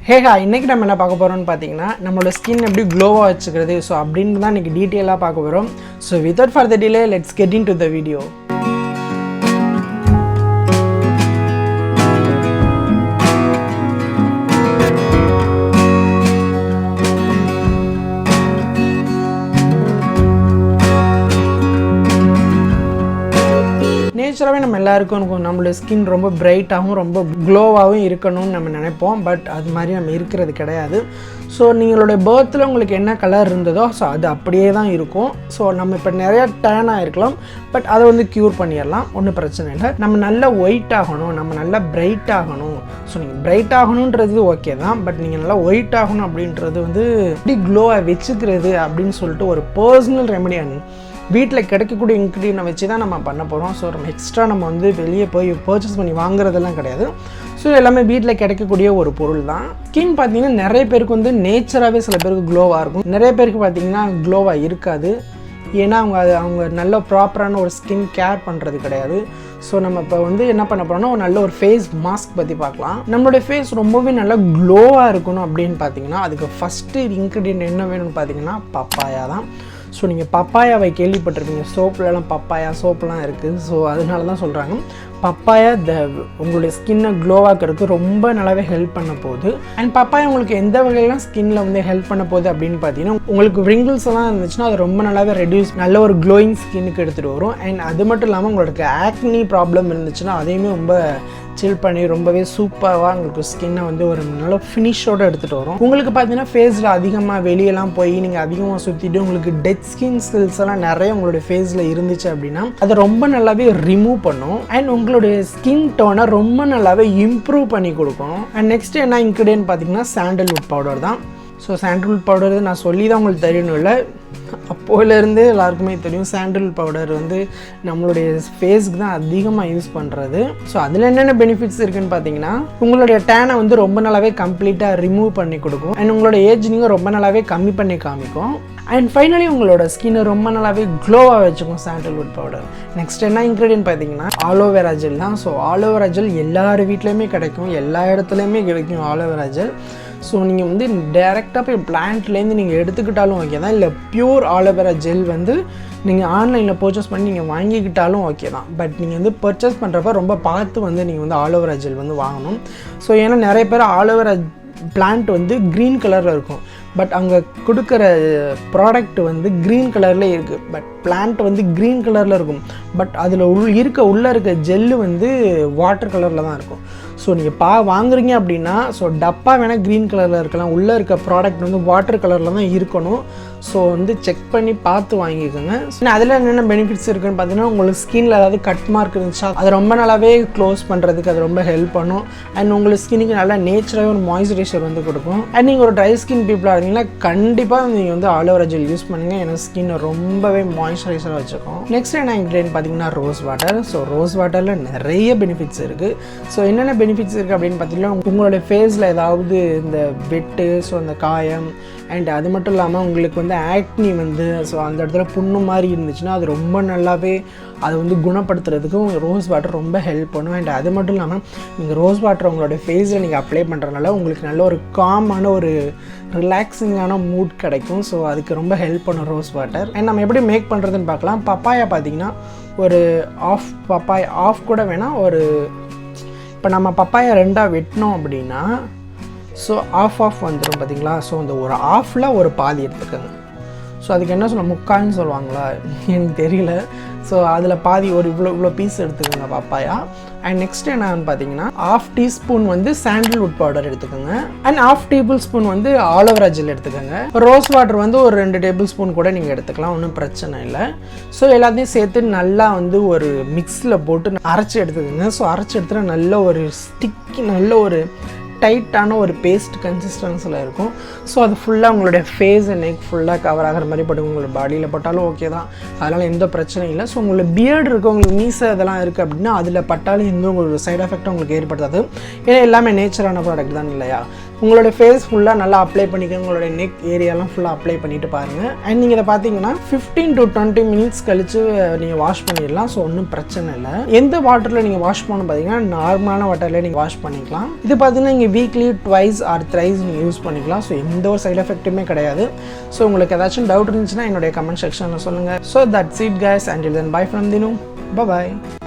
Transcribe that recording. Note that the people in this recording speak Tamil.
Hey guys, இன்னைக்கு நம்ம என்ன பார்க்க போறோம்னு பாத்தீங்கன்னா நம்மளோட ஸ்கின் எப்படி க்ளோவா வச்சுக்கிறது சோ அப்படினு தான் இன்னைக்கு டீடைலா பார்க்க போறோம். So without further delay, let's get into the video. நேச்சுரலாகவே நம்ம எல்லாருக்கும் நம்மளோட ஸ்கின் ரொம்ப பிரைட்டாகவும் ரொம்ப க்ளோவாகவும் இருக்கணும்னு நம்ம நினைப்போம். பட் அது மாதிரி நம்ம இருக்கிறது கிடையாது. ஸோ நீங்களோட பர்த்தில் உங்களுக்கு என்ன கலர் இருந்ததோ ஸோ அது அப்படியே தான் இருக்கும். ஸோ நம்ம இப்போ நிறையா டேன் ஆகிருக்கலாம், பட் அதை வந்து க்யூர் பண்ணிடலாம், ஒன்றும் பிரச்சனை இல்லை. நம்ம நல்லா ஒயிட் ஆகணும், நம்ம நல்லா பிரைட் ஆகணும். ஸோ நீங்கள் பிரைட் ஆகணுன்றது ஓகே தான், பட் நீங்கள் நல்லா ஒயிட் ஆகணும் அப்படின்றது வந்து எப்படி க்ளோவாக வச்சுக்கிறது அப்படின்னு சொல்லிட்டு ஒரு பர்சனல் ரெமெடி வீட்டில் கிடைக்கக்கூடிய இன்க்ரீடியன்ட் வச்சு தான் நம்ம பண்ண போகிறோம். ஸோ நம்ம எக்ஸ்ட்ரா நம்ம வந்து வெளியே போய் பர்ச்சேஸ் பண்ணி வாங்குறதெல்லாம் கிடையாது. ஸோ எல்லாமே வீட்டில் கிடைக்கக்கூடிய ஒரு பொருள் தான். ஸ்கின் பார்த்தீங்கன்னா நிறைய பேருக்கு வந்து நேச்சராகவே சில பேருக்கு க்ளோவாக இருக்கும், நிறைய பேருக்கு பார்த்தீங்கன்னா க்ளோவாக இருக்காது. ஏன்னா அவங்க நல்ல ப்ராப்பரான ஒரு ஸ்கின் கேர் பண்ணுறது கிடையாது. ஸோ நம்ம இப்போ வந்து என்ன பண்ண போகிறோம்னா ஒரு நல்ல ஒரு ஃபேஸ் மாஸ்க் பற்றி பார்க்கலாம். நம்மளுடைய ஃபேஸ் ரொம்பவே நல்லா க்ளோவாக இருக்கணும் அப்படின்னு பார்த்தீங்கன்னா அதுக்கு ஃபஸ்ட்டு இன்க்ரீடியன்ட் என்ன வேணும்னு பார்த்தீங்கன்னா பப்பாயா தான். ஸோ நீங்கள் பப்பாயாவை கேள்விப்பட்டிருப்பீங்க, சோப்புலலாம் பப்பாயா சோப்புலாம் இருக்குது. ஸோ அதனால தான் சொல்கிறாங்க பப்பாயா உங்களுடைய ஸ்கின்னை க்ளோவாக்கிறதுக்கு ரொம்ப நல்லாவே ஹெல்ப் பண்ண போகுது. அண்ட் பப்பாயா உங்களுக்கு எந்த வகையெல்லாம் ஸ்கின்னில் வந்து ஹெல்ப் பண்ண போகுது அப்படின்னு பார்த்தீங்கன்னா உங்களுக்கு ரிங்கிள்ஸ் எல்லாம் இருந்துச்சுன்னா அது ரொம்ப நல்லாவே ரெடியூஸ் நல்ல ஒரு க்ளோயிங் ஸ்கின்னுக்கு எடுத்துகிட்டு வரும். அண்ட் அது மட்டும் இல்லாமல் உங்களுக்கு ஆக்னி ப்ராப்ளம் இருந்துச்சுன்னா அதையுமே ரொம்ப சில் பண்ணி ரொம்பவே சூப்பராக உங்களுக்கு ஸ்கின்னை வந்து ஒரு நல்ல ஃபினிஷோடு எடுத்துகிட்டு வரும். உங்களுக்கு பார்த்தீங்கன்னா ஃபேஸில் அதிகமாக வெளியெல்லாம் போய் நீங்கள் அதிகமாக சுற்றிட்டு உங்களுக்கு டெட் ஸ்கின் செல்ஸ் எல்லாம் நிறைய உங்களுடைய ஃபேஸில் இருந்துச்சு அப்படின்னா அதை ரொம்ப நல்லாவே ரிமூவ் பண்ணும். அண்ட் உங்களுடைய ஸ்கின் டோனை ரொம்ப நல்லாவே இம்ப்ரூவ் பண்ணி கொடுக்கும். அண்ட் நெக்ஸ்ட் என்ன இன்க்ரீடியன்ட் பார்த்தீங்கன்னா சாண்டல்வுட் பவுடர் தான். ஸோ சாண்டல்வுட் பவுடர் நான் சொல்லி தான் உங்களுக்கு தெரியணும் இல்லை, அப்போலேருந்து எல்லாருக்குமே தெரியும் சாண்டல்வுட் பவுடர் வந்து நம்மளுடைய ஃபேஸ்க்கு தான் அதிகமாக யூஸ் பண்ணுறது. ஸோ அதில் என்னென்ன பெனிஃபிட்ஸ் இருக்குதுன்னு பார்த்தீங்கன்னா உங்களுடைய டேனை வந்து ரொம்ப நல்லாவே கம்ப்ளீட்டாக ரிமூவ் பண்ணி கொடுக்கும். அண்ட் உங்களோட ஏஜினிங்கை ரொம்ப நல்லாவே கம்மி பண்ணி காமிக்கும். அண்ட் ஃபைனலி உங்களோட ஸ்கின்னை ரொம்ப நல்லாவே க்ளோவாக வச்சுக்கும் சாண்டல்வுட் பவுடர். நெக்ஸ்ட் என்ன இன்க்ரீடியன்ட் பார்த்தீங்கன்னா ஆலோவேரா ஜெல் தான். ஸோ ஆலோவேரா ஜெல் எல்லார் வீட்லேயுமே கிடைக்கும், எல்லா இடத்துலையுமே கிடைக்கும் ஆலோவேரா ஜெல். ஸோ நீங்கள் வந்து டைரெக்டாக போய் பிளான்ட்லேருந்து நீங்கள் எடுத்துக்கிட்டாலும் ஓகே தான், இல்லை பியூர் ஆலோவேரா ஜெல் வந்து நீங்கள் ஆன்லைனில் பர்ச்சேஸ் பண்ணி நீங்கள் வாங்கிக்கிட்டாலும் ஓகே தான். பட் நீங்கள் வந்து பர்ச்சேஸ் பண்ணுறப்ப ரொம்ப பார்த்து வந்து நீங்கள் வந்து ஆலோவேரா ஜெல் வந்து வாங்கணும். ஸோ ஏன்னா நிறைய பேர் ஆலோவேரா பிளான்ட் வந்து க்ரீன் கலரில் இருக்கும், பட் அவங்க கொடுக்குற ப்ராடக்ட் வந்து க்ரீன் கலரில் இருக்குது, பட் பிளான்ட் வந்து க்ரீன் கலரில் இருக்கும், பட் அதில் உள்ளே இருக்க ஜெல்லு வந்து வாட்டர் கலரில் தான் இருக்கும். ஸோ நீங்கள் வாங்குறீங்க அப்படின்னா ஸோ டப்பா வேணால் க்ரீன் கலரில் இருக்கலாம், உள்ளே இருக்க ப்ராடக்ட் வந்து வாட்டர் கலரில் தான் இருக்கணும். ஸோ வந்து செக் பண்ணி பார்த்து வாங்கிக்கோங்க. அதில் என்னென்ன பெனிஃபிட்ஸ் இருக்குதுன்னு பார்த்தீங்கன்னா உங்களுக்கு ஸ்கின்னில் ஏதாவது கட் மார்க் இருந்துச்சா அது ரொம்ப நல்லாவே க்ளோஸ் பண்ணுறதுக்கு அது ரொம்ப ஹெல்ப் பண்ணும். அண்ட் உங்களுக்கு ஸ்கின்னுக்கு நல்லா நேச்சுரலாக ஒரு மாய்ஸ்சரைசர் வந்து கொடுக்கும். அண்ட் நீங்கள் ஒரு ட்ரை ஸ்கின் பீப்புளாக இருந்தீங்கன்னா கண்டிப்பாக நீங்கள் வந்து ஆலோவேரா ஜெல் யூஸ் பண்ணுங்கள், ஏன்னா ஸ்கின்னை ரொம்பவே மாய்ஸ்சரைசராக வச்சுக்கும். நெக்ஸ்ட் என்ன இன்க்ரீடியன்ட் பார்த்தீங்கன்னா ரோஸ் வாட்டர். ஸோ ரோஸ் வாட்டரில் நிறைய பெனிஃபிட்ஸ் இருக்குது. ஸோ என்னென்ன பெனிஃபிட்ஸ் இருக்குது அப்படின்னு பார்த்தீங்கன்னா உங்களுடைய ஃபேஸில் ஏதாவது இந்த வெட்டு ஸோ அந்த காயம் அண்ட் அது மட்டும் இல்லாமல் உங்களுக்கு வந்து ஆக்னி வந்து ஸோ அந்த இடத்துல புண்ணு மாதிரி இருந்துச்சுன்னா அது ரொம்ப நல்லாவே அதை வந்து குணப்படுத்துறதுக்கும் ரோஸ் வாட்டர் ரொம்ப ஹெல்ப் பண்ணும். அண்ட் அது மட்டும் இல்லாமல் நீங்கள் ரோஸ் வாட்டர் உங்களோட ஃபேஸில் நீங்கள் அப்ளை பண்ணுறதுனால உங்களுக்கு நல்ல ஒரு காமான ஒரு ரிலாக்ஸிங்கான மூட் கிடைக்கும். ஸோ அதுக்கு ரொம்ப ஹெல்ப் பண்ணும் ரோஸ் வாட்டர். அண்ட் நம்ம எப்படி மேக் பண்ணுறதுன்னு பார்க்கலாம். பப்பாயா பார்த்தீங்கன்னா ஒரு ஆஃப் கூட வேணால் ஒரு இப்போ நம்ம பப்பாயா ரெண்டாக வெட்டினோம் அப்படின்னா ஸோ ஆஃப் வந்துடும் பார்த்தீங்களா. ஸோ அந்த ஒரு ஆஃபில் ஒரு பாதி எடுத்துக்கோங்க. ஸோ அதுக்கு என்ன சொல்ல முக்கால்னு சொல்லுவாங்களா எனக்கு தெரியல. ஸோ அதில் பாதி ஒரு இவ்வளோ பீஸ் எடுத்துக்கோங்க பப்பாயா. அண்ட் நெக்ஸ்ட் என்னன்னு பார்த்தீங்கன்னா 1/2 டீஸ்பூன் வந்து சாண்டல்வுட் பவுடர் எடுத்துக்கோங்க. அண்ட் 1/2 டேபிள் ஸ்பூன் வந்து ஆலோவேரா ஜெல் எடுத்துக்கோங்க. ரோஸ் வாட்டர் வந்து ஒரு 2 டேபிள் ஸ்பூன் கூட நீங்கள் எடுத்துக்கலாம், ஒன்றும் பிரச்சனை இல்லை. ஸோ எல்லாத்தையும் சேர்த்து நல்லா வந்து ஒரு மிக்ஸில் போட்டு அரைச்சி எடுத்துக்கோங்க. ஸோ அரைச்சி எடுத்துகிட்டு நல்ல ஒரு ஸ்டிக்கி நல்ல ஒரு டைட்டான ஒரு பேஸ்ட் கன்சிஸ்டன்ஸில் இருக்கும். ஸோ அது ஃபுல்லாக உங்களுடைய ஃபேஸ் அண்ட் நெக் ஃபுல்லாக கவர் ஆகிற மாதிரி பட்டு உங்களோட பாடியில் பட்டாலும் ஓகே தான், அதனால் எந்த பிரச்சனையும் இல்லை. ஸோ உங்களுக்கு பியர்டு இருக்குது, உங்களுக்கு மீசை இதெல்லாம் இருக்குது அப்படின்னா அதில் பட்டாலும் எந்த உங்களுக்கு சைட் எஃபெக்டும் உங்களுக்கு ஏற்படுத்தாது, ஏன்னா எல்லாமே நேச்சரான ப்ராடக்ட் தான் இல்லையா. உங்களோட ஃபேஸ் ஃபுல்லாக நல்லா அப்ளை பண்ணிக்கோங்க, உங்களோட நெக் ஏரியாலாம் ஃபுல்லாக அப்ளை பண்ணிவிட்டு பாருங்கள். அண்ட் நீங்கள் இதை பார்த்தீங்கன்னா 15 to 20 மினிட்ஸ் கழித்து நீங்கள் வாஷ் பண்ணிடலாம். ஸோ ஒன்றும் பிரச்சனை இல்லை. எந்த வாட்டரில் நீங்கள் வாஷ் பண்ணணும் பார்த்தீங்கன்னா நார்மலான வாட்டரில் நீங்கள் வாஷ் பண்ணிக்கலாம். இது பார்த்தீங்கன்னா இங்கே வீக்லி ட்வைஸ் ஆர் த்ரைஸ் நீங்கள் யூஸ் பண்ணிக்கலாம். ஸோ எந்த ஒரு சைட் எஃபெக்ட்டுமே கிடையாது. ஸோ உங்களுக்கு ஏதாச்சும் டவுட் இருந்துச்சுன்னா என்னுடைய கமெண்ட் செக்ஷனில் சொல்லுங்கள். So that's it guys, until then bye from Dinu. Bye bye.